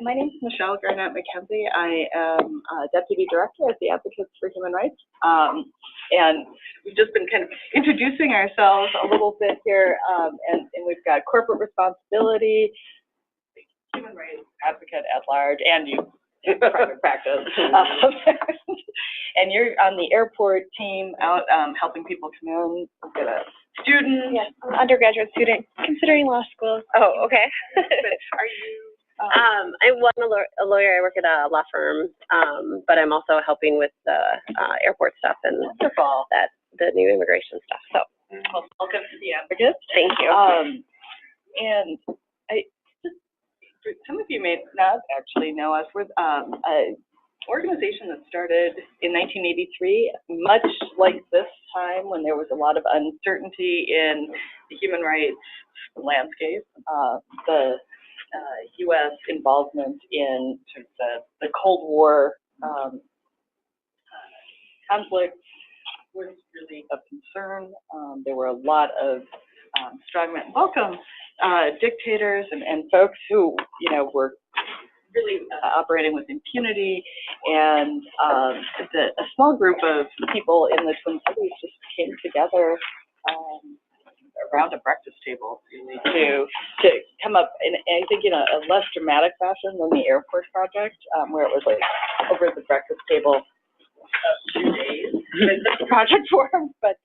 My name is Michelle Garnett McKenzie. I am Deputy Director at the Advocates for Human Rights. And we've just been kind of introducing ourselves a little bit here, and we've got corporate responsibility, human rights advocate at large, and you in private practice. And you're on the airport team out helping people come in. We've got a student. Yes, I'm an undergraduate student considering law school. Oh, okay. Are you? I'm a lawyer. I work at a law firm, but I'm also helping with the airport stuff and the new immigration stuff. So, well, welcome to the Advocates. Thank you. And some of you may not actually know us. We're an organization that started in 1983, much like this time when there was a lot of uncertainty in the human rights landscape. The U.S. involvement in sort of the Cold War conflict was really of concern. There were a lot of strongmen, dictators and folks who, were really operating with impunity, and a small group of people in the Twin Cities just came together around a breakfast table really to come up in, I think, in a less dramatic fashion than the airport project, where it was like over the breakfast table 2 days the project formed, but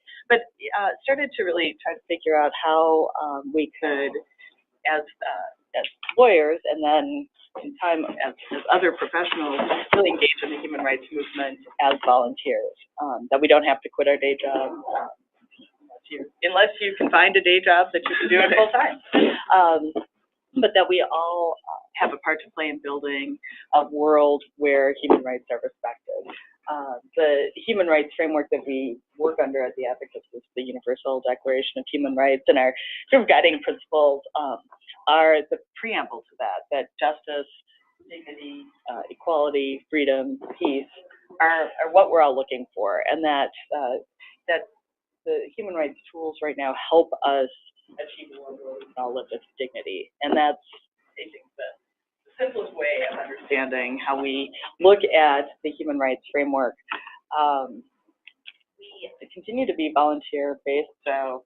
started to really try to figure out how we could, as lawyers, and then in time as other professionals, really engage in the human rights movement as volunteers, that we don't have to quit our day job, unless you can find a day job that you can do it full time, but that we all have a part to play in building a world where human rights are respected. The human rights framework that we work under at the Advocates is the Universal Declaration of Human Rights, and our sort of guiding principles are the preamble to that justice, dignity, equality, freedom, peace are what we're all looking for, and that the human rights tools right now help us achieve a world where we can all live with dignity. And that's, I think, the simplest way of understanding how we look at the human rights framework. We continue to be volunteer-based, so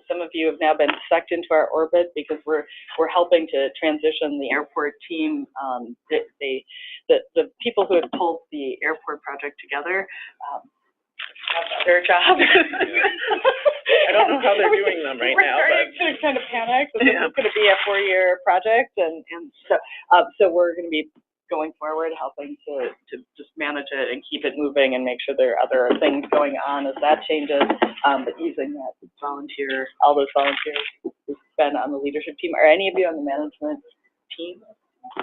some of you have now been sucked into our orbit because we're helping to transition the airport team. The people who have pulled the airport project together have other jobs. I don't know how they're doing them right now. We're starting to kind of panic. This is going to be a 4-year project, and so we're going to be going forward, helping to just manage it and keep it moving and make sure there are other things going on as that changes. But using that all those volunteers who've been on the leadership team. Are any of you on the management team?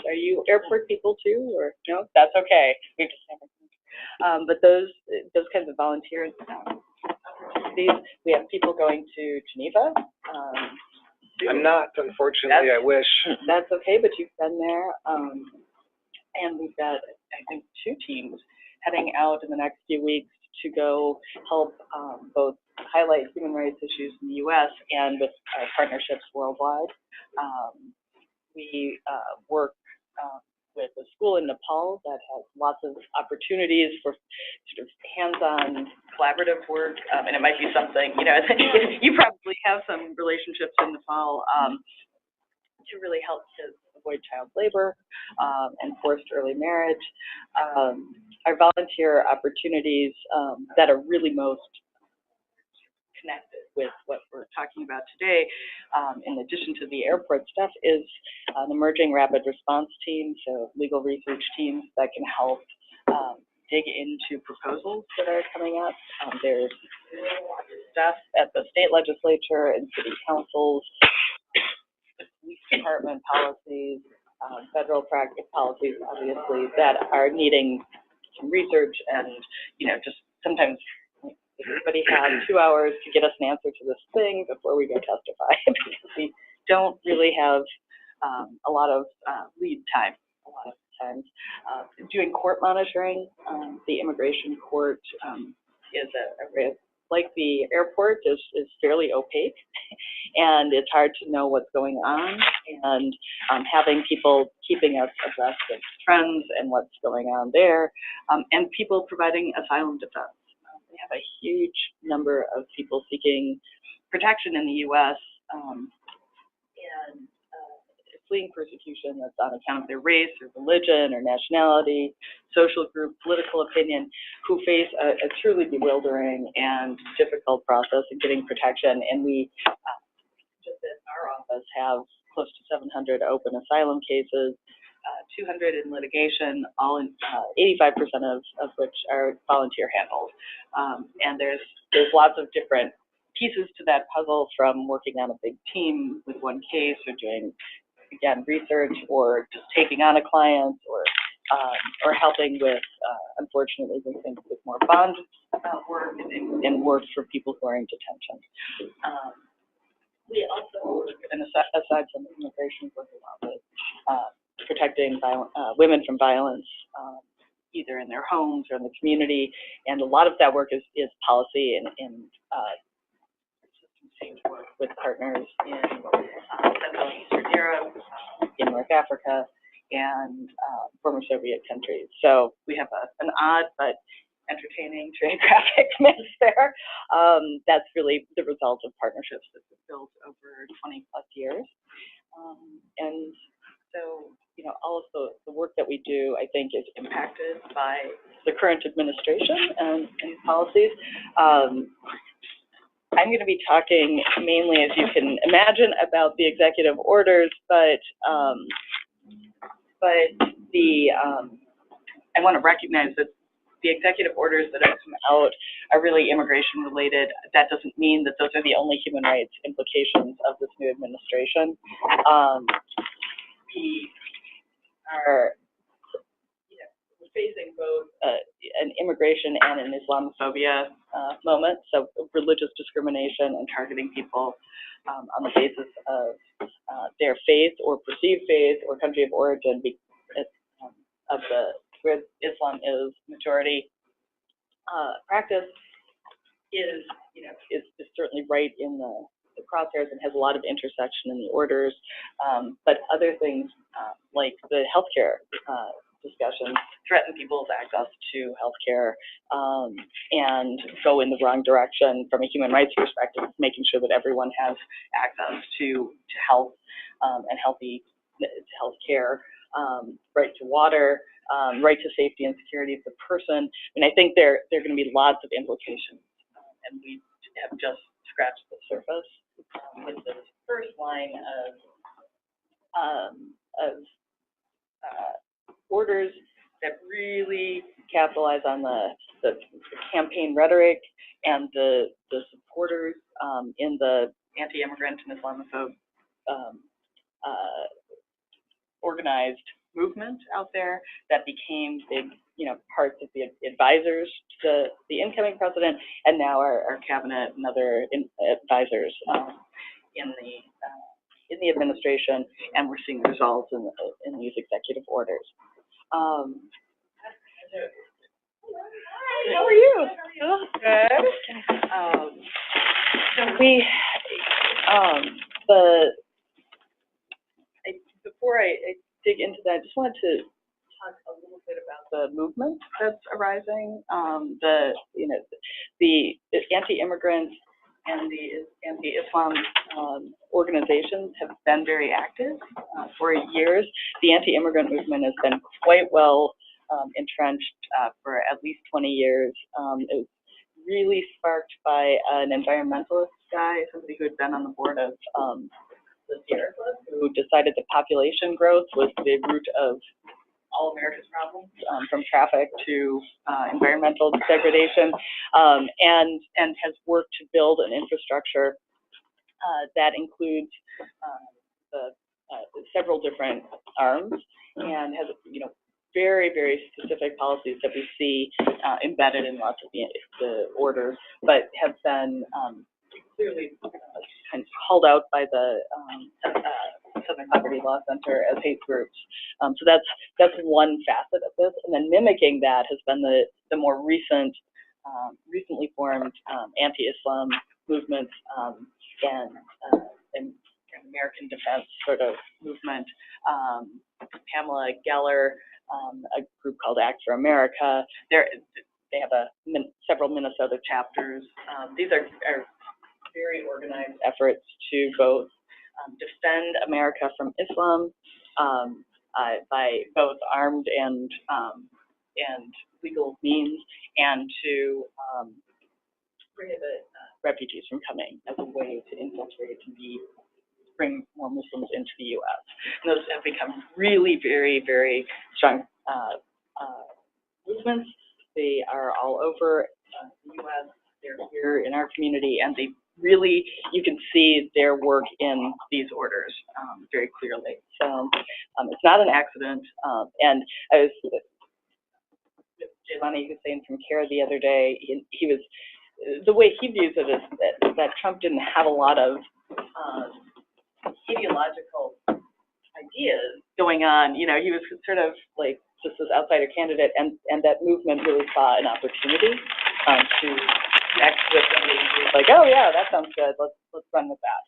Are you airport people too, or no? That's okay. We just never. But those kinds of volunteers, we have people going to Geneva. I'm not, unfortunately. I wish. That's okay, but you've been there. And we've got, I think, 2 teams heading out in the next few weeks to go help both highlight human rights issues in the U.S. and with our partnerships worldwide. We work with a school in Nepal that has lots of opportunities for sort of hands-on collaborative work, and it might be something, you probably have some relationships in Nepal to really help kids avoid child labor and forced early marriage. Our volunteer opportunities that are really most connected with what we're talking about today, in addition to the airport stuff, is an emerging rapid response team, so legal research teams that can help dig into proposals that are coming up. There's stuff at the state legislature and city councils, police department policies, federal practice policies, obviously, that are needing some research and, just sometimes everybody has 2 hours to get us an answer to this thing before we go testify. Because we don't really have a lot of lead time a lot of times. Doing court monitoring, the immigration court is a like the airport, is fairly opaque, and it's hard to know what's going on. And having people keeping us abreast of trends and what's going on there, and people providing asylum defense. We have a huge number of people seeking protection in the U.S. And fleeing persecution that's on account of their race or religion or nationality, social group, political opinion, who face a truly bewildering and difficult process of getting protection. And we, just at our office, have close to 700 open asylum cases, 200 in litigation, all in 85% of which are volunteer handled. And there's lots of different pieces to that puzzle, from working on a big team with one case, or doing, again, research, or just taking on a client, or helping with, unfortunately, we think with more bond work and work for people who are in detention. We also, and aside from immigration, work a lot with protecting women from violence, either in their homes or in the community, and a lot of that work is policy and system change work with partners in Central and Eastern Europe, in North Africa, and former Soviet countries. So we have an odd but entertaining geographic mix there. That's really the result of partnerships that we've built over 20 plus years. And so, you know, all of the work that we do, I think, is impacted by the current administration and policies. I'm going to be talking mainly, as you can imagine, about the executive orders, but I want to recognize that the executive orders that have come out are really immigration related. That doesn't mean that those are the only human rights implications of this new administration. We are, facing both an immigration and an Islamophobia moment, so religious discrimination and targeting people on the basis of their faith or perceived faith or country of origin, of where Islam is majority practice, is certainly right in the crosshairs and has a lot of intersection in the orders, but other things like the healthcare discussion threaten people's access to healthcare and go in the wrong direction from a human rights perspective, making sure that everyone has access to health and healthy health care, right to water, right to safety and security of the person. And I think there are going to be lots of implications, and we have just scratched the surface with this first line of orders that really capitalize on the campaign rhetoric and the supporters in the anti-immigrant and Islamophobe organized movement out there that became big, parts of the advisors to the incoming president, and now our cabinet and other advisors in the administration, and we're seeing results in these executive orders. Hi, how are you? Good. Before I dig into that, I just wanted to talk a little bit about the movement that's arising. The anti-immigrant and the anti-Islam organizations have been very active for years. The anti-immigrant movement has been quite well entrenched for at least 20 years. It was really sparked by an environmentalist guy, somebody who had been on the board of the Sierra Club, who decided that population growth was the root of all America's problems, from traffic to environmental degradation, and has worked to build an infrastructure that includes several different arms, and has very, very specific policies that we see embedded in lots of the orders, but have been clearly kind of called out by the Southern Poverty Law Center as hate groups. So that's one facet of this, and then mimicking that has been the more recent recently formed anti-Islam movement and an American defense sort of movement. Pamela Geller, a group called Act for America. They have several Minnesota chapters. These are very organized efforts to both defend America from Islam by both armed and legal means, and to prohibit refugees from coming as a way to infiltrate and bring more Muslims into the U.S. And those have become really very, very strong movements. They are all over the U.S. They're here in our community, and they really, you can see their work in these orders very clearly. So it's not an accident. And I was with Jelani Hussein from CARE the other day. He was, the way he views it is that Trump didn't have a lot of ideological ideas going on. You know, he was sort of like just this outsider candidate, and that movement really saw an opportunity to connect with somebody who's like, oh yeah, that sounds good, let's run with that.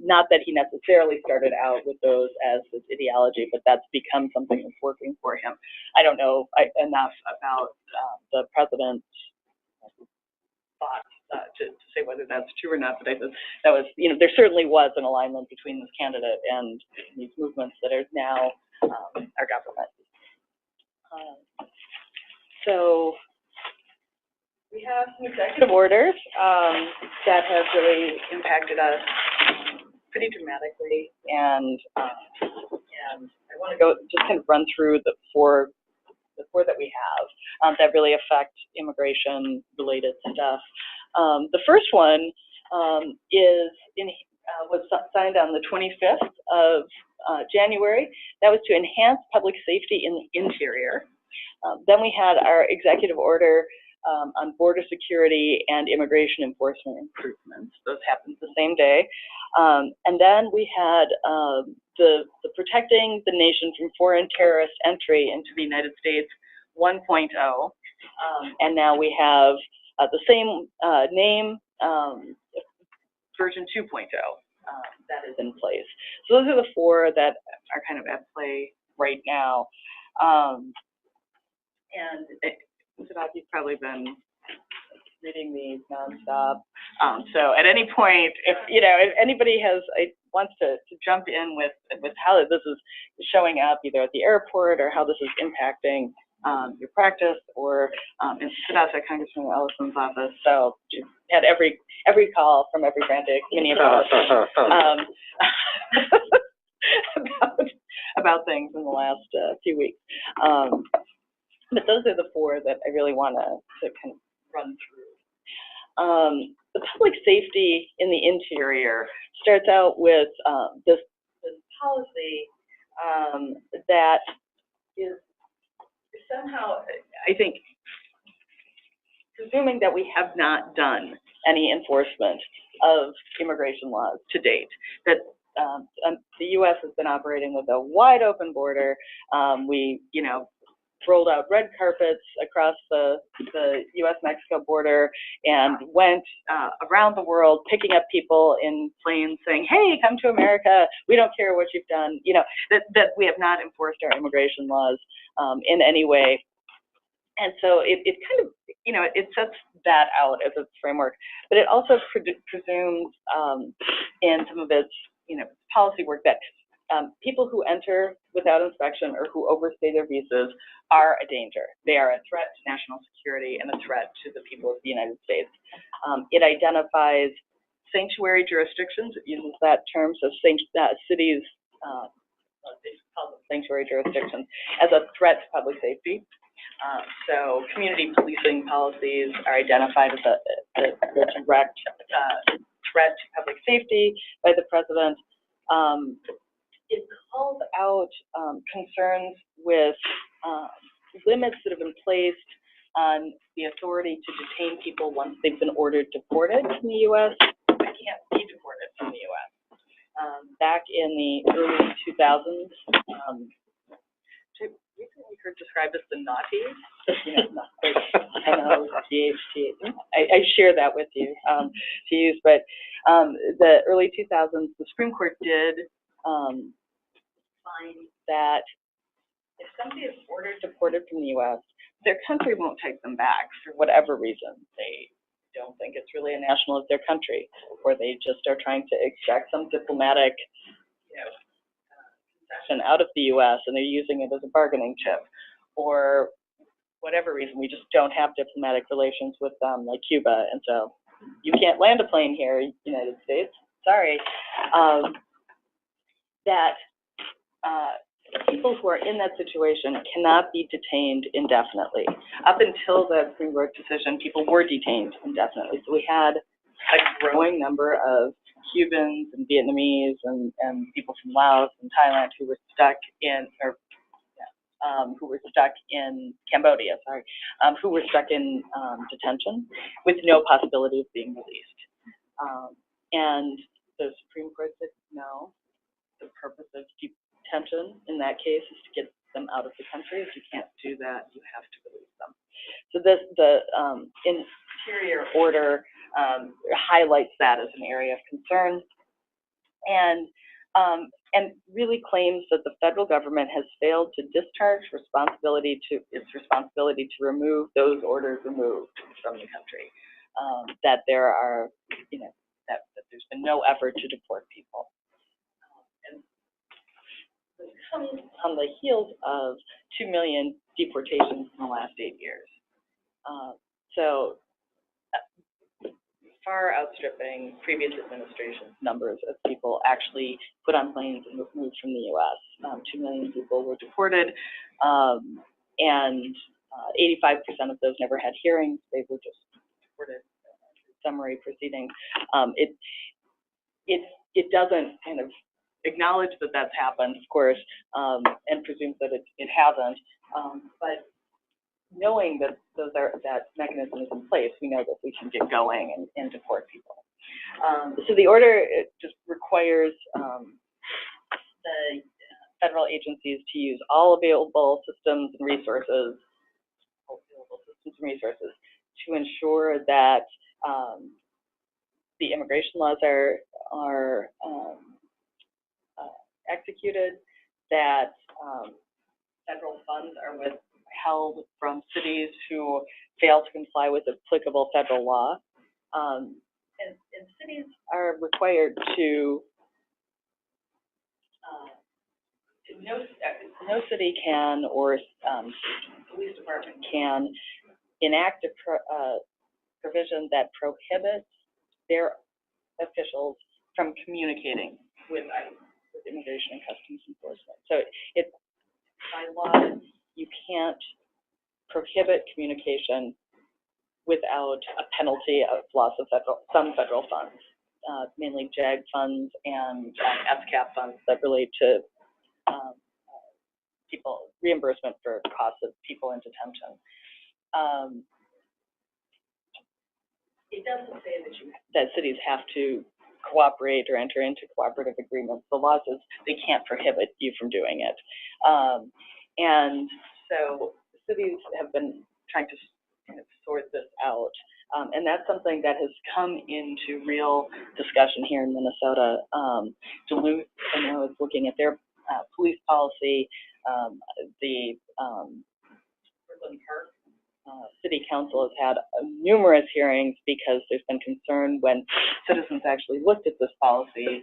Not that he necessarily started out with those as his ideology, but that's become something that's working for him. I don't know enough about the president's thoughts to say whether that's true or not, but I think that was, you know, there certainly was an alignment between this candidate and these movements that are now our government. So we have some executive orders that have really impacted us pretty dramatically, and I want to go just kind of run through the four that we have that really affect immigration-related stuff. The first one was signed on the 25th of January. That was to enhance public safety in the interior. Then we had our executive order on border security and immigration enforcement improvements. Those happened the same day. And then we had the Protecting the Nation from Foreign Terrorist Entry into the United States 1.0. And now we have the same name, version 2.0, that is in place. So those are the four that are kind of at play right now. And you've probably been reading these nonstop. So at any point, if anybody wants to jump in with how this is showing up either at the airport or how this is impacting your practice, or sit outside Congressman Ellison's office. So you had every call from every frantic many of us about things in the last few weeks. But those are the four that I really want to kind of run through. The public safety in the interior starts out with this policy that is somehow, I think, presuming that we have not done any enforcement of immigration laws to date, that the U.S. has been operating with a wide open border. We, rolled out red carpets across the U.S.-Mexico border and went around the world picking up people in planes saying, hey, come to America, we don't care what you've done. That we have not enforced our immigration laws in any way. And so it kind of, it sets that out as its framework, but it also presumes in some of its, policy work that people who enter without inspection or who overstay their visas are a danger. They are a threat to national security and a threat to the people of the United States. It identifies sanctuary jurisdictions. It uses that term, so cities, they call them sanctuary jurisdictions, as a threat to public safety. So community policing policies are identified as a direct threat to public safety by the president. It calls out concerns with limits that have been placed on the authority to detain people once they've been ordered deported from the U.S. but can't be deported from the U.S. Back in the early 2000s, recently heard described as the naughties, you know, not quite N-O-T-H-T. I share that with you to use, but the early 2000s, the Supreme Court did find that if somebody is ordered deported from the U.S., their country won't take them back for whatever reason. They don't think it's really a national of their country, or they just are trying to extract some diplomatic, you know, concession out of the U.S. and they're using it as a bargaining chip, or whatever reason, we just don't have diplomatic relations with them, like Cuba, and so you can't land a plane here, United States. Sorry. People who are in that situation cannot be detained indefinitely. Up until the Supreme Court decision, people were detained indefinitely. So we had a growing number of Cubans and Vietnamese and people from Laos and Thailand who were stuck in, Cambodia, who were stuck in detention with no possibility of being released. And the Supreme Court said, no, the purpose of detention in that case is to get them out of the country. If you can't do that, you have to release them. So the interior order highlights that as an area of concern, and really claims that the federal government has failed to discharge its responsibility to remove those orders removed from the country. That there are, that there's been no effort to deport people. And this comes on the heels of 2 million deportations in the last 8 years. So far outstripping previous administrations' numbers of people actually put on planes and moved from the U.S. 2 million people were deported, and 85% of those never had hearings. They were just deported summary proceedings. It doesn't kind of acknowledge that that's happened, of course, and presumes that it hasn't. But knowing that that mechanism is in place, we know that we can get going and deport people. So the order just requires the federal agencies to use all available systems and resources to ensure that the immigration laws are executed, that federal funds are withheld from cities who fail to comply with applicable federal law. And cities are required to, no city can, or police department can, enact a provision that prohibits their officials from communicating with Immigration and Customs Enforcement. So it's by law, you can't prohibit communication without a penalty of loss of some federal funds, mainly JAG funds and SCAP funds that relate to reimbursement for costs of people in detention. It doesn't say that cities have to cooperate or enter into cooperative agreements. The law says they can't prohibit you from doing it. And so cities have been trying to kind of sort this out. And that's something that has come into real discussion here in Minnesota. Duluth, I know, is looking at their police policy. The Brooklyn Park City Council has had numerous hearings because there's been concern when citizens actually looked at this policy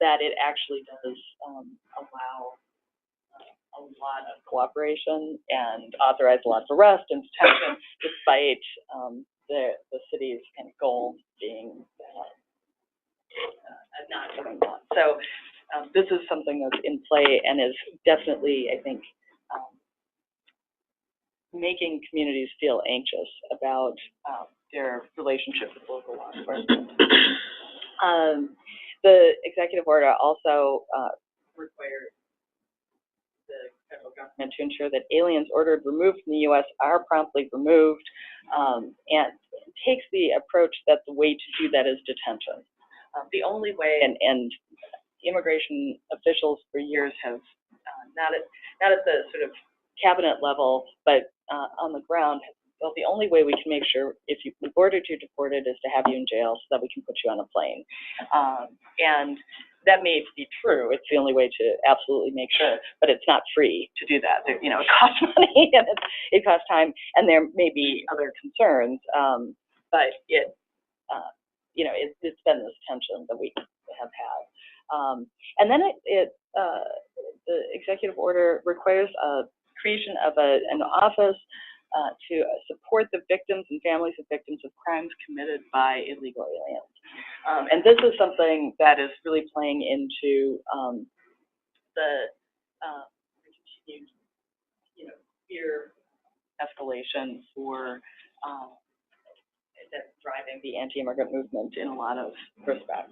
that it actually does allow a lot of cooperation and authorize a lot of arrest and detention, despite the city's kind of goal being not doing that. So this is something that's in play and is definitely, I think, making communities feel anxious about their relationship with local law enforcement. The executive order also requires the federal government to ensure that aliens ordered removed from the U.S. are promptly removed, and takes the approach that the way to do that is detention. The only way, and immigration officials for years have not at the sort of cabinet level, but on the ground. Well, the only way we can make sure if we've ordered you deported is to have you in jail so that we can put you on a plane. And that may be true. It's the only way to absolutely make sure, but it's not free to do that. It costs money and it costs time, and there may be other concerns, but it's been this tension that we have had. And then the executive order requires a creation of an office to support the victims and families of victims of crimes committed by illegal aliens. And this is something that is really playing into the continued, fear escalation for that's driving the anti-immigrant movement in a lot of respects.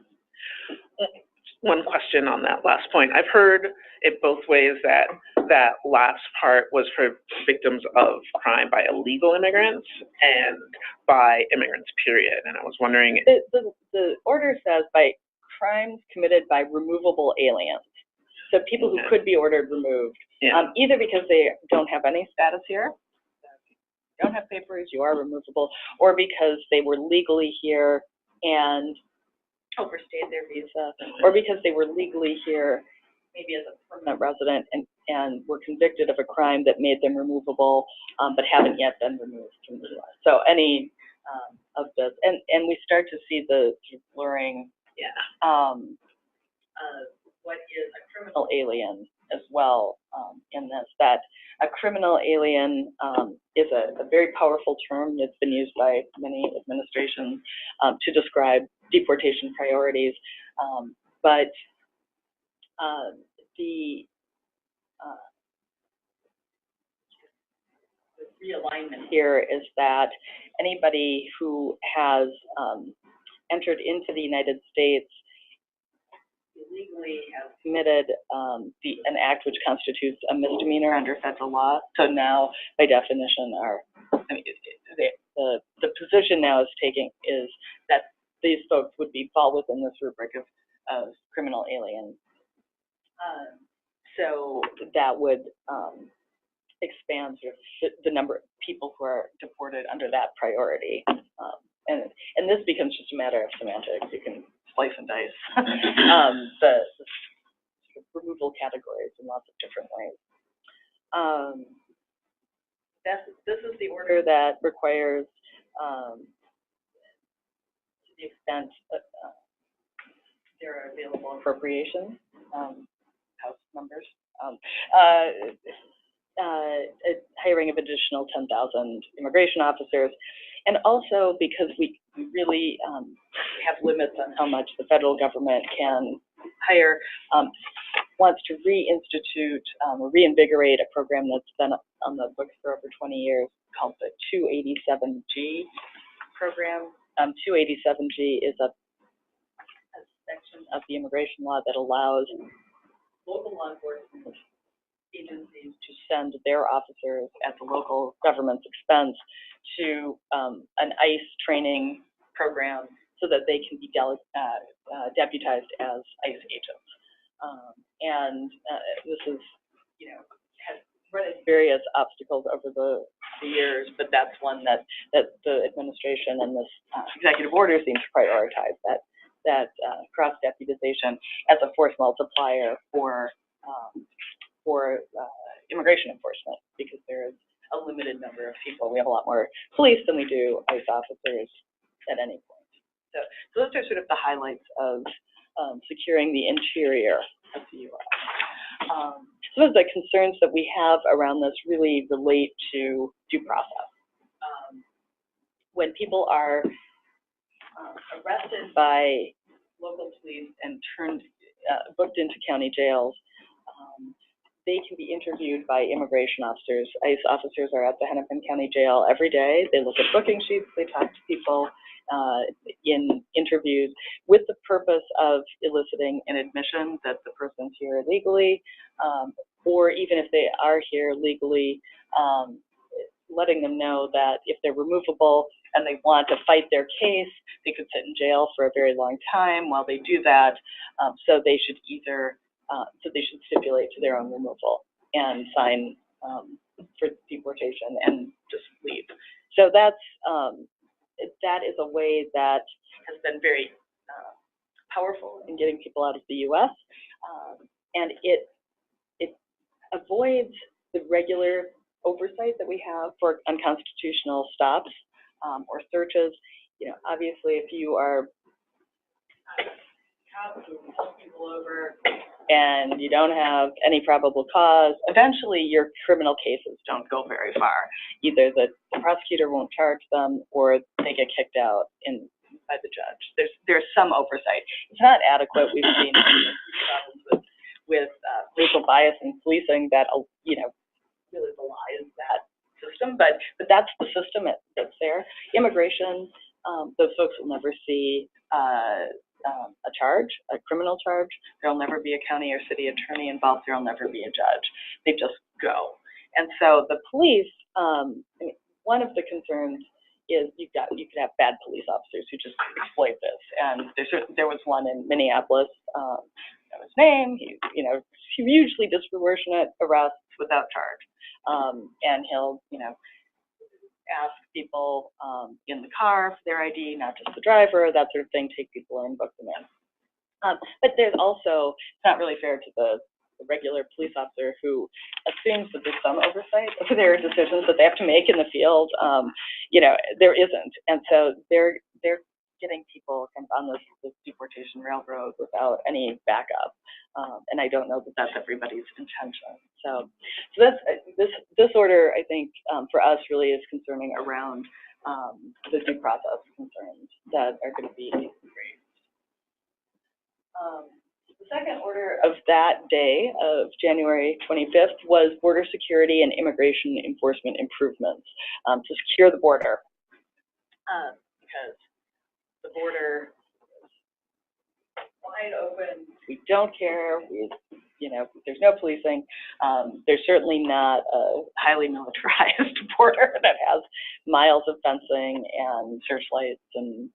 One question on that last point. I've heard it both ways, that last part was for victims of crime by illegal immigrants and by immigrants, period. And I was wondering... The order says by crimes committed by removable aliens. So people who could be ordered removed, either because they don't have any status here, don't have papers, you are removable, or because they were legally here and overstayed their visa, or because they were legally here maybe as a permanent resident and were convicted of a crime that made them removable, but haven't yet been removed from the U.S. So any of this, and we start to see the sort of blurring what is a criminal alien as well in this, that a criminal alien is a very powerful term. It's been used by many administrations to describe deportation priorities, but the realignment here is that anybody who has entered into the United States illegally has committed an act which constitutes a misdemeanor under federal law. So now, by definition, the position now is that these folks would fall within this rubric of criminal aliens. So that would expand sort of the number of people who are deported under that priority. And this becomes just a matter of semantics. You can slice and dice the sort of removal categories in lots of different ways. This is the order that requires, to the extent that there are available appropriations, House members, hiring of additional 10,000 immigration officers, and also because we really have limits on how much the federal government can hire, wants to reinstitute or reinvigorate a program that's been on the books for over 20 years called the 287G program. 287G is a section of the immigration law that allows local law enforcement agencies to send their officers at the local government's expense to an ICE training program so that they can be deputized as ICE agents. This is, has run into various obstacles over the years, but that's one that the administration and this executive order seems to prioritize, that cross-deputization as a force multiplier for immigration enforcement, because there is a limited number of people. We have a lot more police than we do ICE officers at any point. So those are sort of the highlights of securing the interior of the U.S. Some of the concerns that we have around this really relate to due process. When people are arrested by local police and booked into county jails, they can be interviewed by immigration officers. ICE officers are at the Hennepin County Jail every day. They look at booking sheets, they talk to people in interviews with the purpose of eliciting an admission that the person's here illegally, or even if they are here legally, letting them know that if they're removable and they want to fight their case, they could sit in jail for a very long time while they do that. So they should stipulate to their own removal. and sign for deportation and just leave. So that's that is a way that has been very powerful in getting people out of the U.S. And it avoids the regular oversight that we have for unconstitutional stops or searches. You know, obviously, if you are pull people over and you don't have any probable cause, eventually your criminal cases don't go very far. Either the prosecutor won't charge them or they get kicked out by the judge. There's some oversight. It's not adequate. We've seen problems with racial bias in policing that really belies that system, but that's the system that's there. Immigration, those folks will never see a criminal charge. There'll never be a county or city attorney involved. There'll never be a judge. They just go. And so the police, one of the concerns is you could have bad police officers who just exploit this. And there was one in Minneapolis. That was his name. Hugely disproportionate arrests without charge. And he'll, ask people in the car for their ID, not just the driver, that sort of thing, take people in, book them in. But there's also, it's not really fair to the regular police officer who assumes that there's some oversight of their decisions that they have to make in the field. There isn't. And so they're getting people kind of on this deportation railroad without any backup. And I don't know that that's everybody's intention. So that's this order, I think, for us really is concerning around the due process concerns that are going to be raised. The second order of that day of January 25th was border security and immigration enforcement improvements to secure the border, because the border is wide open. We don't care. There's no policing. There's certainly not a highly militarized border that has miles of fencing and searchlights and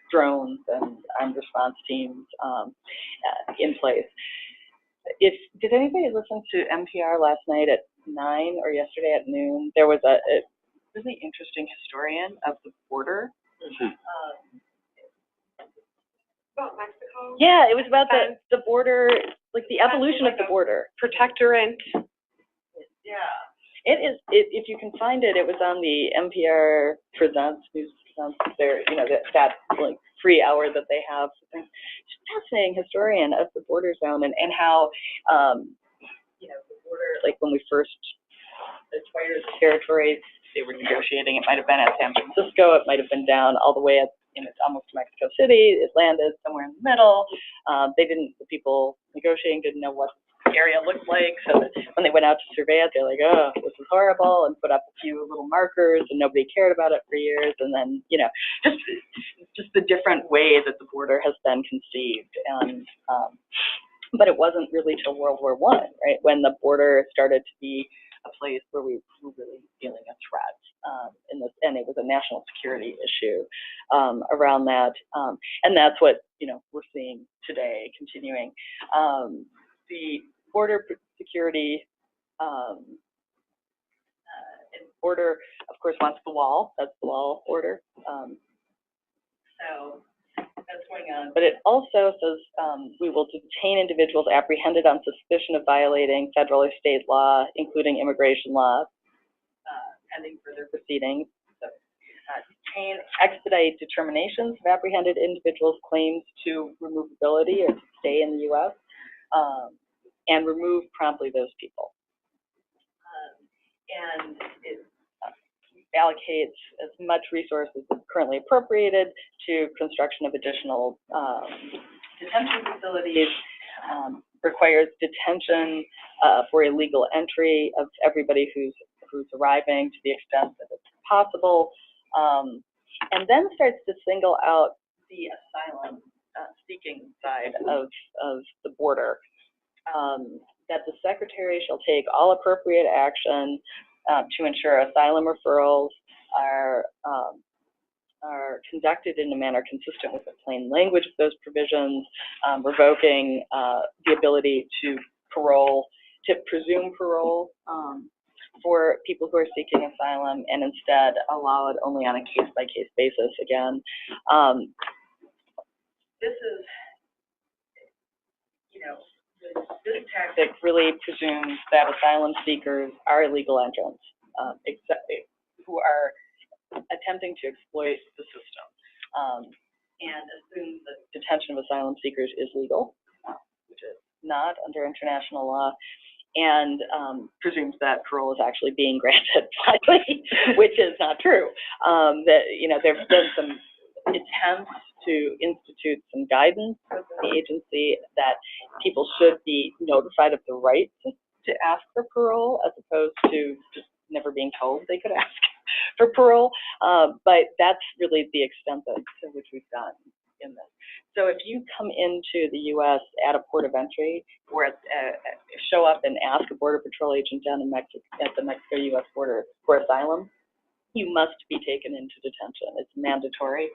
drones and armed response teams in place. Did anybody listen to NPR last night at 9 or yesterday at noon? There was a really interesting historian of the border. About Mexico? Yeah, it was about the border, like the evolution of the border. Protectorate. Yeah. It is, if you can find it, it was on the NPR Presents, News Presents, that like free hour that they have. It's a fascinating historian of the border zone and how, the border, like when we first acquired the territory, they were negotiating. It might have been at San Francisco. It might have been down all the way at almost to Mexico City. It landed somewhere in the middle. The people negotiating didn't know what the area looked like. So that when they went out to survey it, they're like, oh, this is horrible, and put up a few little markers, and nobody cared about it for years. And then, just the different way that the border has been conceived. And, but it wasn't really till World War I, right, when the border started to be a place where we were really feeling a threat. And it was a national security issue around that, and that's what we're seeing today, continuing. The border security and border, of course, wants the wall. That's the wall order. So that's going on. But it also says we will detain individuals apprehended on suspicion of violating federal or state law, including immigration law, pending further proceedings. So, detain, expedite determinations of apprehended individuals' claims to removability or to stay in the U.S., and remove promptly those people. And it allocates as much resources as currently appropriated to construction of additional detention facilities, requires detention for illegal entry of everybody who's arriving to the extent that it's possible, and then starts to single out the asylum seeking side of the border, that the Secretary shall take all appropriate action to ensure asylum referrals are conducted in a manner consistent with the plain language of those provisions, revoking the ability to parole to presume parole for people who are seeking asylum and instead allow it only on a case-by-case basis again. This is, you know, this tactic really presumes that asylum seekers are illegal entrants, who are attempting to exploit the system, and assumes that detention of asylum seekers is legal, which is not under international law, and presumes that parole is actually being granted blindly, which is not true. That, you know, there have been some attempts to institute some guidance within the agency that people should be notified of the right to ask for parole, as opposed to just never being told they could ask for parole. But that's really the extent to which we've gone in this. So if you come into the U.S. at a port of entry, or show up and ask a Border Patrol agent down in Mexico, at the Mexico-U.S. border for asylum, you must be taken into detention. It's mandatory.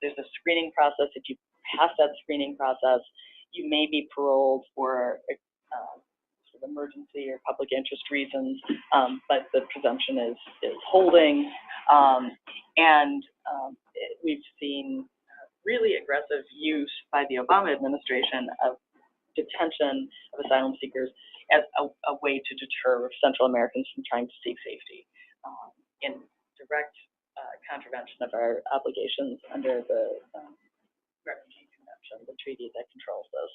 There's a screening process. If you pass that screening process, you may be paroled for sort of emergency or public interest reasons, but the presumption is holding. We've seen really aggressive use by the Obama administration of detention of asylum seekers as a way to deter Central Americans from trying to seek safety, in direct contravention of our obligations under the Refugee Convention, the treaty that controls this.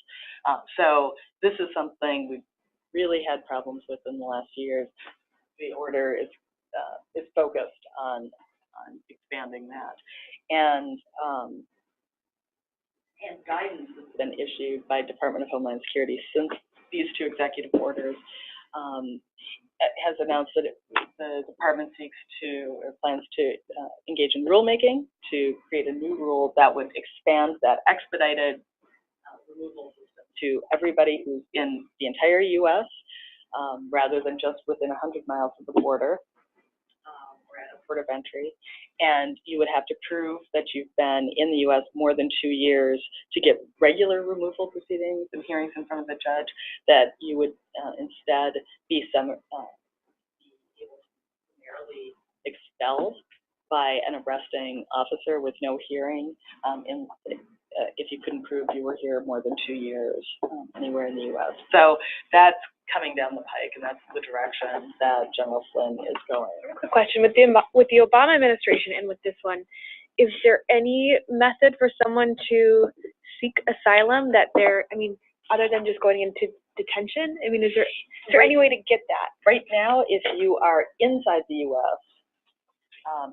So this is something we've really had problems with in the last years. The order is focused on expanding that, and guidance has been issued by Department of Homeland Security since these two executive orders. Has announced that the department plans to engage in rulemaking to create a new rule that would expand that expedited removal system to everybody who's in the entire U.S., rather than just within 100 miles of the border, or at a port of entry. And you would have to prove that you've been in the U.S. more than 2 years to get regular removal proceedings and hearings in front of a judge, that you would instead be summarily expelled by an arresting officer with no hearing if you couldn't prove you were here more than 2 years anywhere in the U.S. So that's coming down the pike, and that's the direction that General Flynn is going. Quick question, with the Obama administration and with this one, is there any method for someone to seek asylum that other than just going into detention? I mean, is there any way to get that? Right now, if you are inside the U.S.,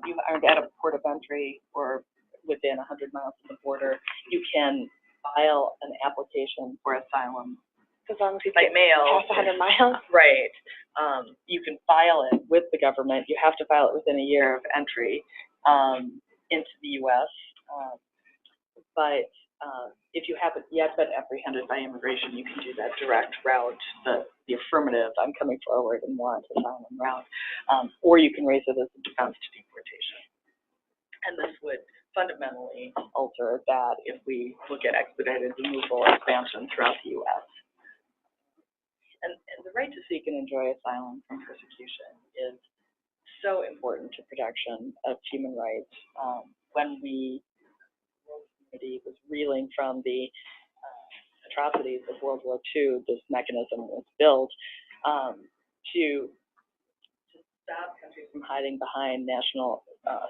you aren't at a port of entry or within 100 miles of the border, you can file an application for asylum. As long as you by get mail, past 100 miles? Right. You can file it with the government. You have to file it within a year of entry into the U.S. But if you haven't yet been apprehended by immigration, you can do that direct route, the affirmative, I'm coming forward and want asylum route, or you can raise it as a defense to deportation. And this would fundamentally alter that if we look at expedited removal expansion throughout the U.S. And the right to seek and enjoy asylum from persecution is so important to protection of human rights. When the world community was reeling from the atrocities of World War II, this mechanism was built to stop countries from hiding behind national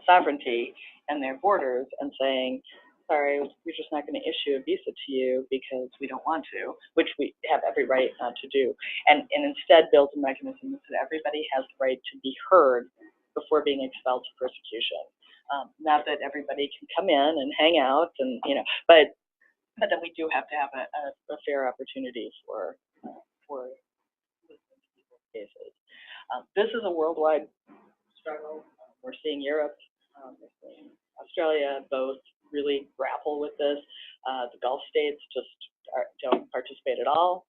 sovereignty and their borders and saying, sorry, we're just not going to issue a visa to you because we don't want to, which we have every right not to do. And instead build a mechanism that everybody has the right to be heard before being expelled to persecution. Not that everybody can come in and hang out, and but then we do have to have a fair opportunity for listening to people's cases. This is a worldwide struggle. We're seeing Europe, we're seeing Australia, both really grapple with this. The Gulf states just don't participate at all.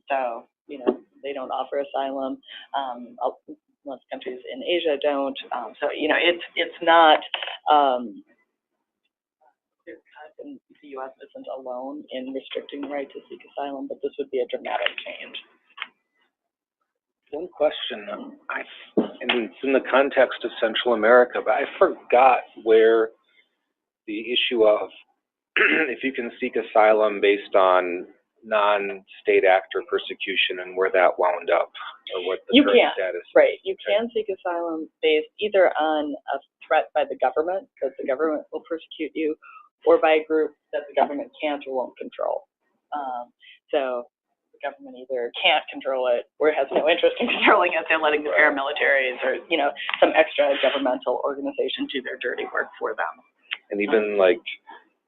So, they don't offer asylum. Most countries in Asia don't. So, it's not, the U.S. isn't alone in restricting the right to seek asylum, but this would be a dramatic change. One question, and it's in the context of Central America, but I forgot where the issue of if you can seek asylum based on non-state actor persecution and where that wound up, or what the current status is. Right, you can seek asylum based either on a threat by the government, that the government will persecute you, or by a group that the government can't or won't control. So the government either can't control it or has no interest in controlling it. They're letting the paramilitaries or, you know, some extra governmental organization do their dirty work for them. And even like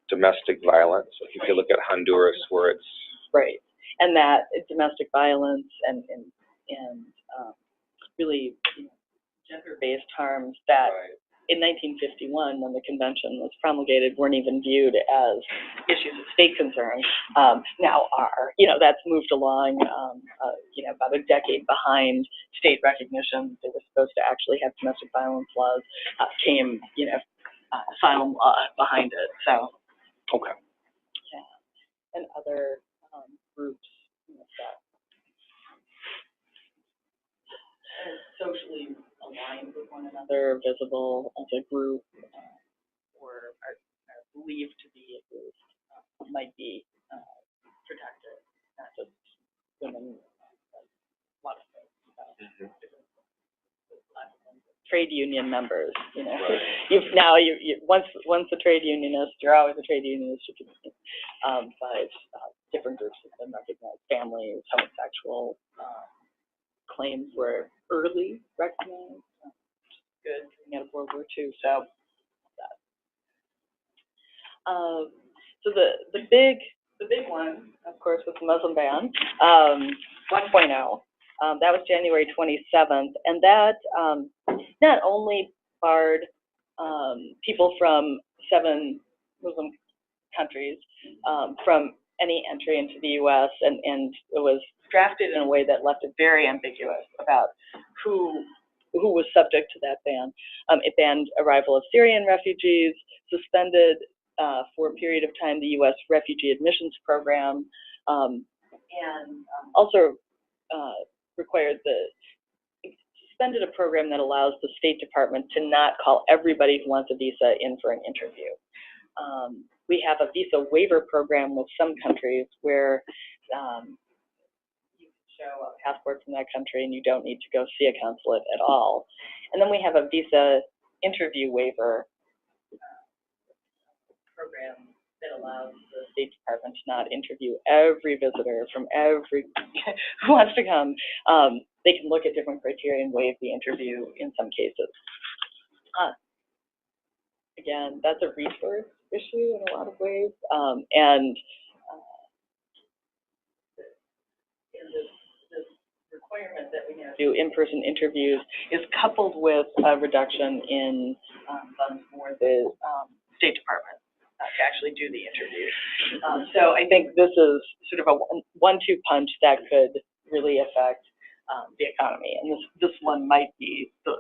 domestic violence, like if you look at Honduras, where it's right, and that domestic violence and really, you know, gender-based harms that in 1951, when the convention was promulgated, weren't even viewed as issues of state concern, now are. You know, that's moved along, you know, about a decade behind state recognition. They were supposed to actually have domestic violence laws, came, you know, asylum law behind it, so. okay. Yeah, and other groups, you know, that are socially aligned with one another, visible as a group, or are believed to be at least, might be protected, not just women, but a lot of things. Trade union members, you know. Right. You've now once a trade unionist, you're always a trade unionist. You can, but different groups have been recognized. Families, homosexual claims were early recognized. Good coming out of World War II. So that. So the big one, of course, was the Muslim ban, 1.0. That was January 27th, and that not only barred people from 7 Muslim countries from any entry into the U.S., and it was drafted in a way that left it very ambiguous about who was subject to that ban. It banned arrival of Syrian refugees, suspended for a period of time the U.S. refugee admissions program, and also required suspended a program that allows the State Department to not call everybody who wants a visa in for an interview. We have a visa waiver program with some countries where you can show a passport from that country and you don't need to go see a consulate at all. And then we have a visa interview waiver program that allows the State Department to not interview every visitor from every who wants to come. They can look at different criteria and waive the interview in some cases. Again, that's a resource issue in a lot of ways, and this requirement that we have to do in-person interviews is coupled with a reduction in funds for the State Department to actually do the interview. So I think this is sort of a one-two punch that could really affect the economy, and this one might be the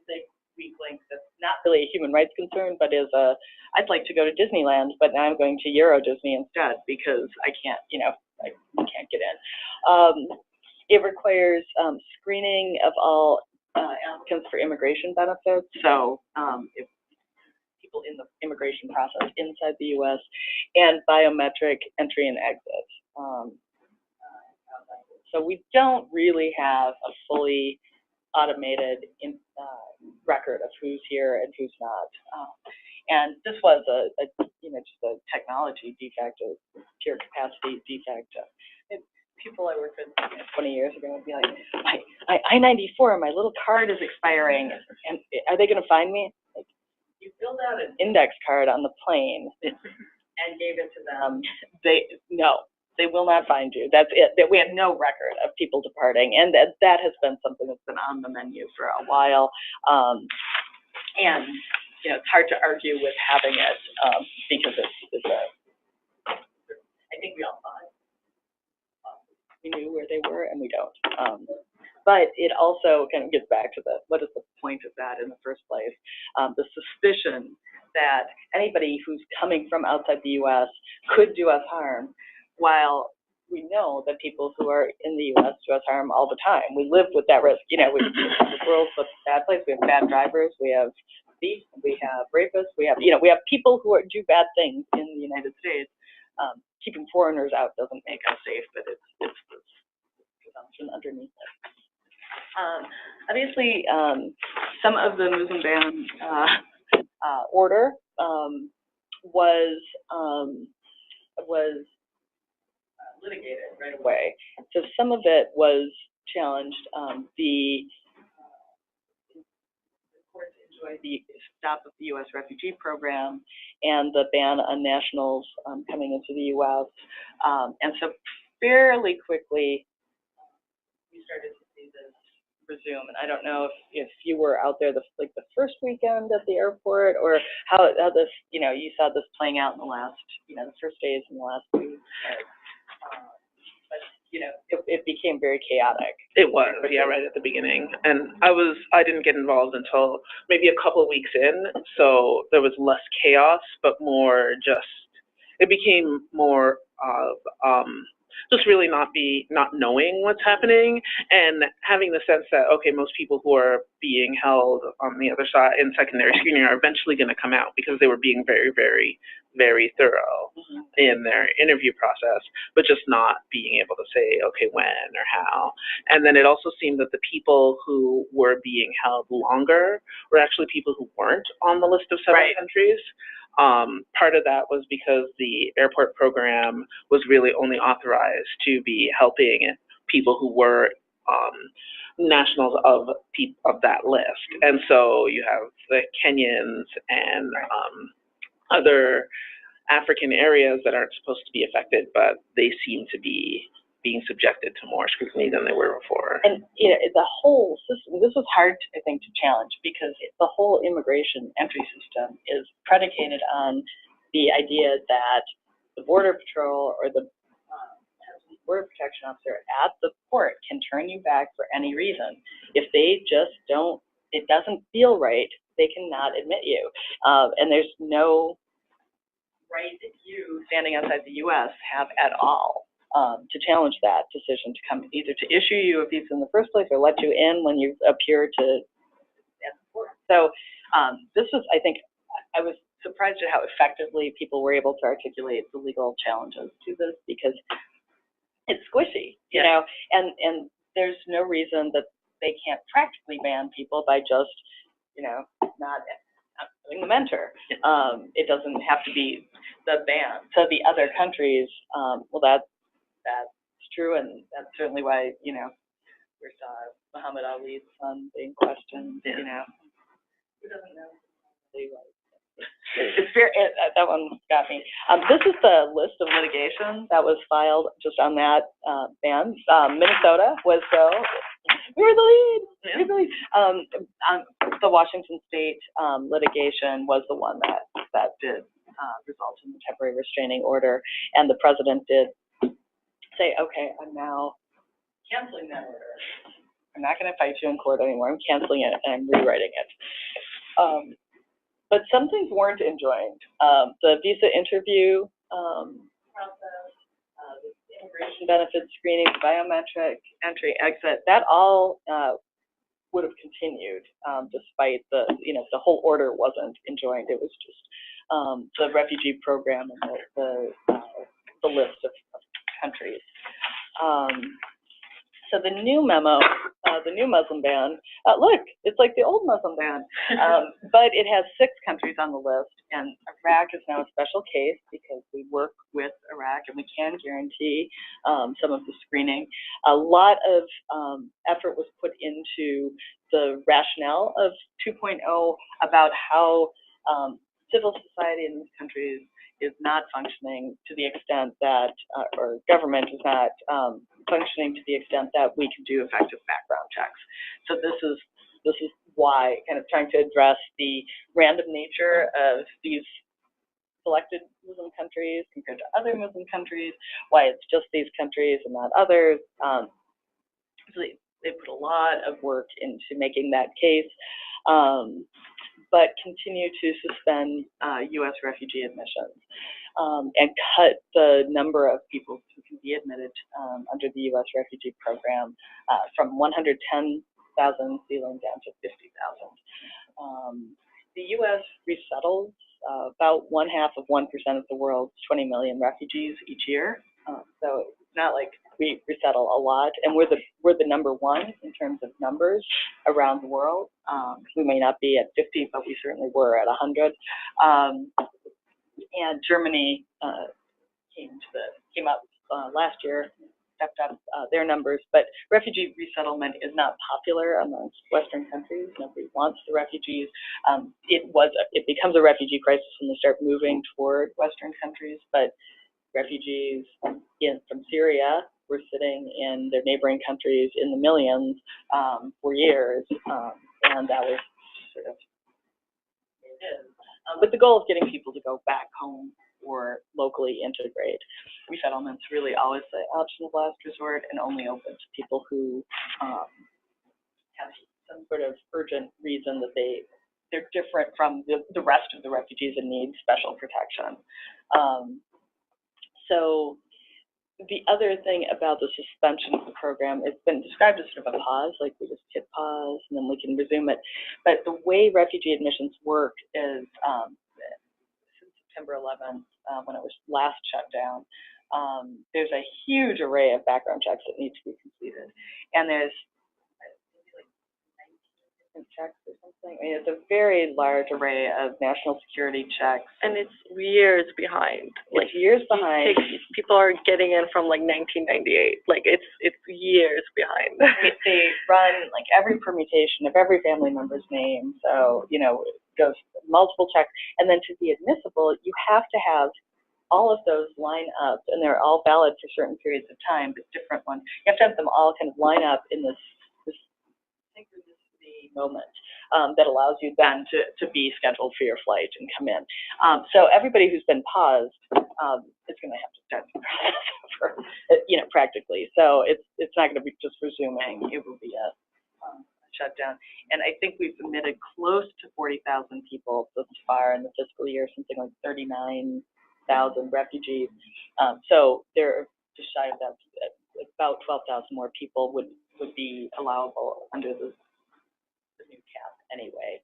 big weak link that's not really a human rights concern, but is I'd like to go to Disneyland, but now I'm going to Euro Disney instead because I can't, you know, I can't get in. It requires screening of all applicants for immigration benefits. So if people in the immigration process inside the U.S. and biometric entry and exit. So we don't really have a fully automated record of who's here and who's not. And this was just a technology defect, a pure capacity defect. People I worked with 20 years ago would be like, my I-94, my little card is expiring, and are they going to find me? Like, you filled out an index card on the plane and gave it to them. They will not find you. That's it. We have no record of people departing, and that has been something that's been on the menu for a while. And you know, it's hard to argue with having it because I think we all thought we knew where they were, and we don't. But it also kind of gets back to what is the point of that in the first place? The suspicion that anybody who's coming from outside the U.S. could do us harm, while we know that people who are in the U.S. do us harm all the time. We live with that risk. You know, the world's a bad place. We have bad drivers. We have thieves. We have rapists. We have, we have people who do bad things in the United States. Keeping foreigners out doesn't make us safe, but it's this presumption underneath it. Obviously, some of the Muslim ban order was litigated right away. So some of it was challenged. The courts enjoyed the stop of the U.S. refugee program and the ban on nationals coming into the U.S. And so fairly quickly, we started to see this resume. And I don't know if you were out there the first weekend at the airport, or how this, you saw this playing out in the last, the first days in the last week. But it became very chaotic. It was, yeah, right at the beginning. And I didn't get involved until maybe a couple of weeks in, so there was less chaos, but more just, it became more of just really not knowing what's happening, and having the sense that, okay, most people who are being held on the other side in secondary screening are eventually going to come out, because they were being very, very, very thorough in their interview process, but just not being able to say, okay, when or how. And then it also seemed that the people who were being held longer were actually people who weren't on the list of 7 countries. Part of that was because the airport program was really only authorized to be helping people who were nationals of that list. And so you have the Kenyans and other African areas that aren't supposed to be affected, but they seem to be being subjected to more scrutiny than they were before. And the whole system, this was hard, I think, to challenge, because the whole immigration entry system is predicated on the idea that the Border Patrol or the Border Protection Officer at the port can turn you back for any reason. If they just don't, it doesn't feel right, they cannot admit you. And there's no right that you, standing outside the U.S., have at all to challenge that decision to come, either to issue you a visa in the first place or let you in when you appear to at the port. So this was, I think, I was surprised at how effectively people were able to articulate the legal challenges to this, because it's squishy, you know, and there's no reason that they can't practically ban people by just, not doing the mentor. It doesn't have to be the ban. So the other countries, well, that's true, and that's certainly why, we saw Muhammad Ali's son being questioned, who doesn't know? It's very, that one got me. This is the list of litigation that was filed just on that ban. Minnesota was we were the lead. We were the lead. The Washington State litigation was the one that did result in the temporary restraining order, and the president did say, okay, I'm now canceling that order. I'm not going to fight you in court anymore. I'm canceling it and I'm rewriting it. But some things weren't enjoined. The visa interview process, the immigration benefits screening, biometric entry, exit, that all would have continued despite the whole order wasn't enjoined. It was just the refugee program and the list of countries. So the new memo, the new Muslim ban, look, it's like the old Muslim ban, but it has 6 countries on the list, and Iraq is now a special case because we work with Iraq and we can guarantee some of the screening. A lot of effort was put into the rationale of 2.0 about how civil society in these countries is not functioning to the extent that, or government is not functioning to the extent that we can do effective background checks. So this is why, kind of trying to address the random nature of these selected Muslim countries compared to other Muslim countries, why it's just these countries and not others. So they put a lot of work into making that case, but continue to suspend U.S. refugee admissions. and cut the number of people who can be admitted under the U.S. refugee program from 110,000 ceiling down to 50,000. The U.S. resettles about 0.5% of the world's 20 million refugees each year. So it's not like we resettle a lot, and we're the number one in terms of numbers around the world. We may not be at 50, but we certainly were at 100. And Germany came up last year, stepped up their numbers, but refugee resettlement is not popular amongst Western countries. Nobody wants the refugees. It becomes a refugee crisis when they start moving toward Western countries, but refugees from Syria were sitting in their neighboring countries in the millions for years, and that was sort of what it is. With the goal of getting people to go back home or locally integrate. Resettlement's really always the option of last resort and only open to people who have some sort of urgent reason that they're different from the rest of the refugees and need special protection. So the other thing about the suspension of the program, it's been described as sort of a pause, like we just hit pause and then we can resume it. But the way refugee admissions work is since September 11th, when it was last shut down, there's a huge array of background checks that need to be completed. And there's like 19 different checks or something. I mean, it's a very large array of national security checks. And it's years behind. It's years behind. People are getting in from like 1998. Like it's years behind. They run like every permutation of every family member's name. So, it goes multiple checks. And then to be admissible, you have to have all of those line up, and they're all valid for certain periods of time, but different ones. You have to have them all kind of line up in this synchronicity moment that allows you then to be scheduled for your flight and come in. So everybody who's been paused is going to have to start the process over, practically. So it's not going to be just resuming. It will be a shutdown. And I think we've admitted close to 40,000 people thus far in the fiscal year, something like 39,000 refugees. So they're just shy of that. About 12,000 more people would be allowable under the new cap anyway.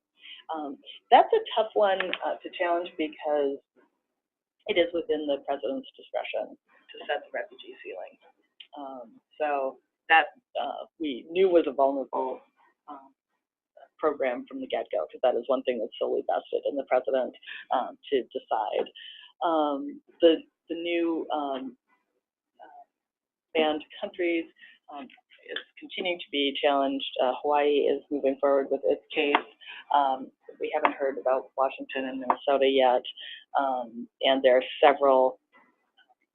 That's a tough one to challenge because it is within the president's discretion to set the refugee ceiling. So that we knew was a vulnerable program from the get-go, because that is one thing that's solely vested in the president to decide. The new banned countries is continuing to be challenged. Hawaii is moving forward with its case. We haven't heard about Washington and Minnesota yet, and there are several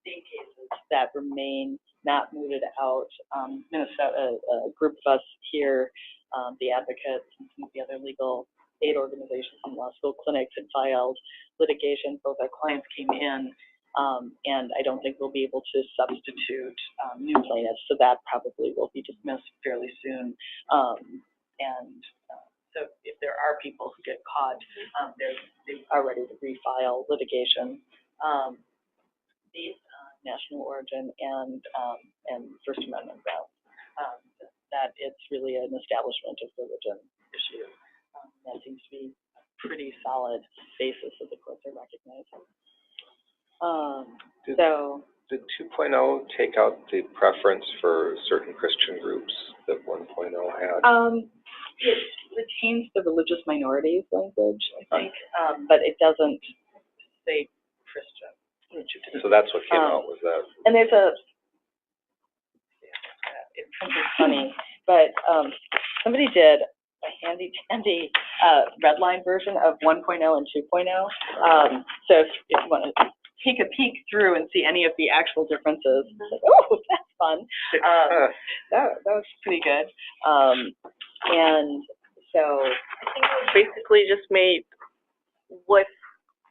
state cases that remain not mooted out. Minnesota, a group of us here, the advocates and some of the other legal aid organizations and law school clinics had filed litigation. Both our clients came in, and I don't think we'll be able to substitute new plaintiffs, so that probably will be dismissed fairly soon. So if there are people who get caught, they are ready to refile litigation. These national origin and First Amendment grounds, that it's really an establishment of religion issue. That seems to be a pretty solid basis that the courts are recognizing. Did 2.0 take out the preference for certain Christian groups that 1.0 had? It retains the religious minorities language, I think, but it doesn't say Christian. So that's what came out, was that? And there's it's funny, but somebody did a handy dandy red line version of 1.0 and 2.0. So if you want to take a peek through and see any of the actual differences, like, oh, that's fun. That was pretty good. And so I think it was basically just made with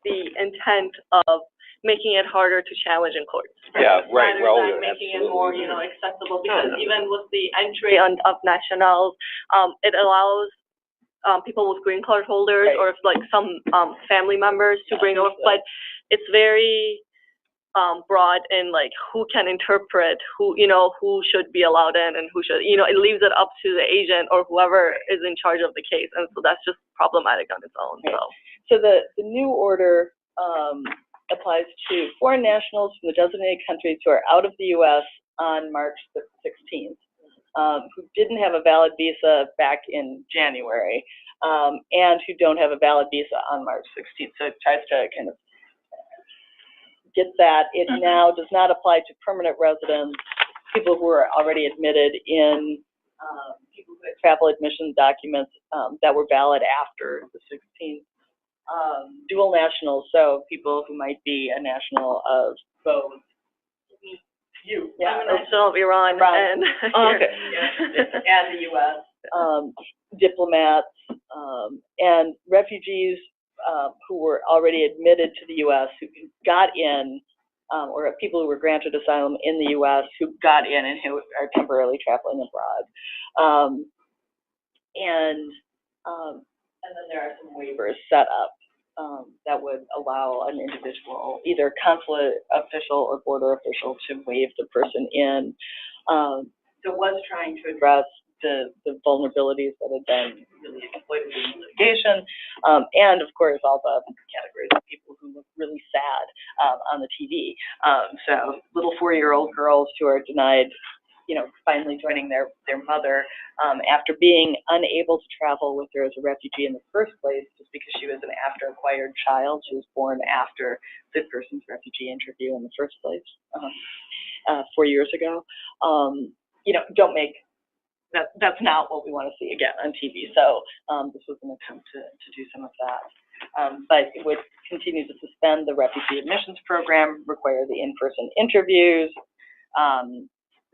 the intent of making it harder to challenge in courts. Yeah, right. Rather than making it more, accessible. Because even with the entry of nationals, it allows people with green card holders, or if, like some family members to bring over. But it's very broad in like who can interpret, who should be allowed in and who should, it leaves it up to the agent or whoever is in charge of the case, and so that's just problematic on its own. Right. So the new order applies to foreign nationals from the designated countries who are out of the U.S. on March 16th, who didn't have a valid visa back in January, and who don't have a valid visa on March 16th. So it tries to kind of get that. It now does not apply to permanent residents, people who are already admitted in, people who had travel admission documents that were valid after the 16th. Dual nationals, so people who might be a national of both. I'm a national of Iran. And and the U.S. Diplomats and refugees who were already admitted to the U.S. who got in, or people who were granted asylum in the U.S. who got in and who are temporarily traveling abroad. And then there are some waivers set up that would allow an individual, either consulate official or border official, to waive the person in. So it was trying to address the vulnerabilities that had been really exploited in litigation, and of course all the categories of people who look really sad on the TV. So little 4-year-old girls who are denied, finally joining their mother after being unable to travel with her as a refugee in the first place, just because she was an after-acquired child. She was born after the person's refugee interview in the first place 4 years ago. Don't make that. That's not what we want to see again on TV. So this was an attempt to do some of that. But it would continue to suspend the refugee admissions program, require the in-person interviews,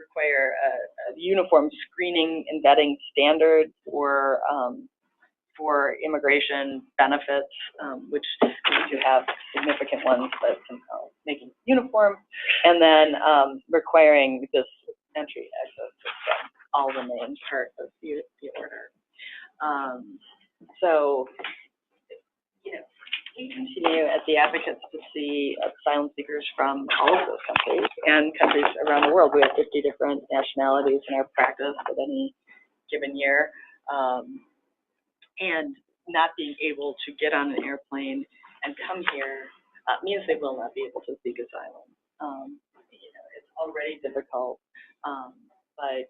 require a uniform screening and vetting standard for immigration benefits, which we do have significant ones, but making it uniform, and then requiring this entry-exit system all remains part of the order. So, we continue as the advocates to see asylum seekers from all of those countries and countries around the world. We have 50 different nationalities in our practice at any given year. And not being able to get on an airplane and come here means they will not be able to seek asylum. It's already difficult, but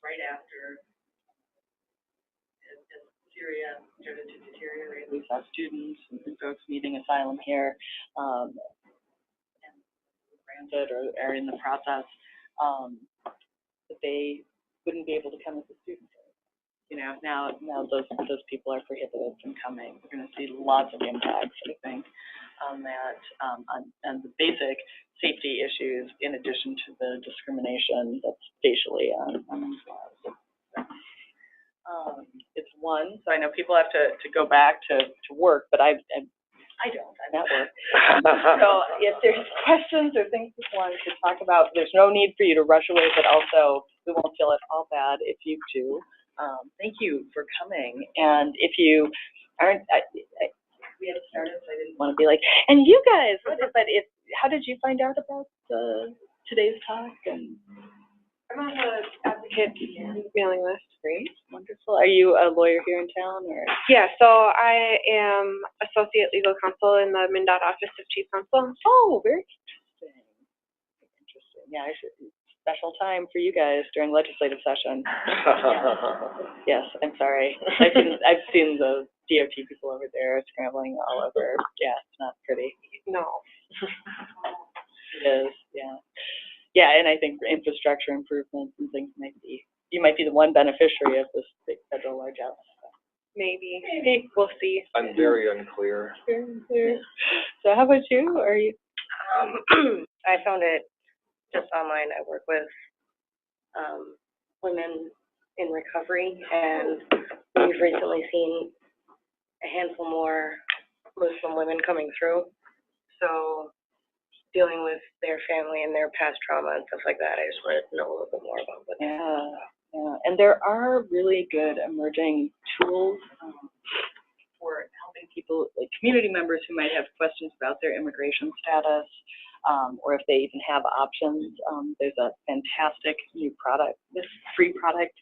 right after Syria started to deteriorate, we saw students and folks needing asylum here, and granted or are in the process, that they wouldn't be able to come as a student. Now those people are prohibited from coming. We're going to see lots of impacts, I think, on that, on the basic safety issues, in addition to the discrimination that's facially on these laws. It's one, so I know people have to go back to work, but I don't. I'm at work. So if there's questions or things you want to talk about, there's no need for you to rush away, but also we won't feel at all bad if you do. Thank you for coming. And if you aren't, we had started, so I didn't want to be like, and you guys, how did you find out about today's talk? And I'm on the advocate mailing list. Great, wonderful. Are you a lawyer here in town, or? Yeah, so I am associate legal counsel in the MnDOT Office of Chief Counsel. Oh, very interesting. Interesting. Yeah, special time for you guys during legislative session. Yes, I'm sorry. I've seen the DOT people over there scrambling all over. Yeah, it's not pretty. No. It is, yeah. Yeah, and I think for infrastructure improvements and things you might be the one beneficiary of this big federal largesse. Maybe. We'll see. I'm very unclear. Very unclear. So how about you? Are you? I found it just online. I work with women in recovery, and we've recently seen a handful more Muslim women coming through. So dealing with their family and their past trauma and stuff like that, I just wanted to know a little bit more about what. Yeah. And there are really good emerging tools for helping people, like community members who might have questions about their immigration status. or if they even have options. There's a fantastic new product, this free product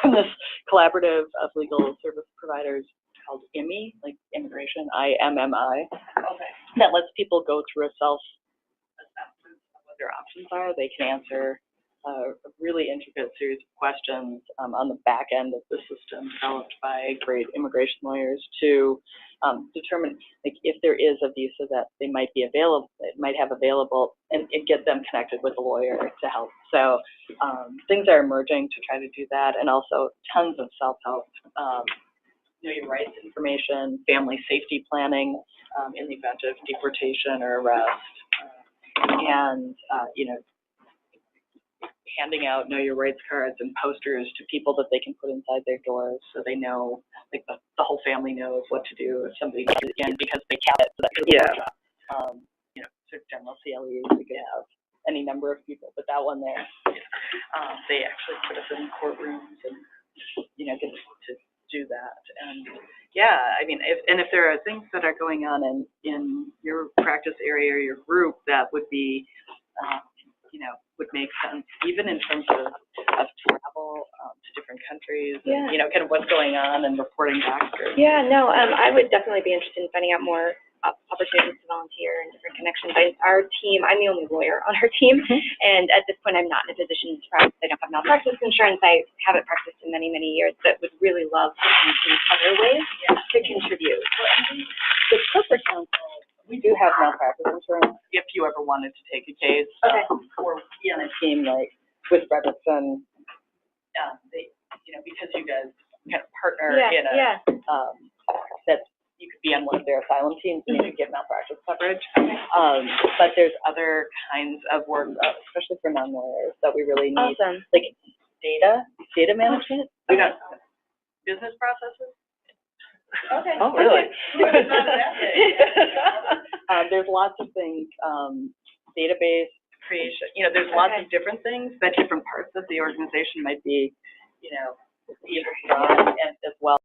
from this collaborative of legal service providers called IMMI, like immigration, IMMI, that lets people go through a self-assessment of what their options are. They can answer a really intricate series of questions on the back end of the system developed by great immigration lawyers to determine like if there is a visa that they might be available, it might have available, and get them connected with a lawyer to help. So things are emerging to try to do that, and also tons of self-help, know your rights information, family safety planning in the event of deportation or arrest, and handing out know your rights cards and posters to people that they can put inside their doors so they know, like the whole family knows what to do if somebody comes in because they have it. So that's really sort of general CLEs, we could have any number of people, but that one there, they actually put us in courtrooms and, get to do that. And I mean, if there are things that are going on in your practice area or your group that would be, would make sense, even in terms of travel to different countries, and, kind of what's going on and reporting back. I would definitely be interested in finding out more opportunities to volunteer and different connections. Our team, I'm the only lawyer on our team, and at this point I'm not in a position to practice. I don't have malpractice insurance. I haven't practiced in many, many years, but would really love to see other ways to contribute. The corporate counsel, we do have malpractice insurance if you ever wanted to take a case, or be on a team like with Frederickson. They, because you guys kind of partner in a, that you could be on one of their asylum teams and you could get malpractice coverage. But there's other kinds of work, especially for non-lawyers, that we really need, like data management. We got business processes. Oh, really? There's lots of things, database creation, there's lots of different things that different parts of the organization might be, either strong and as well.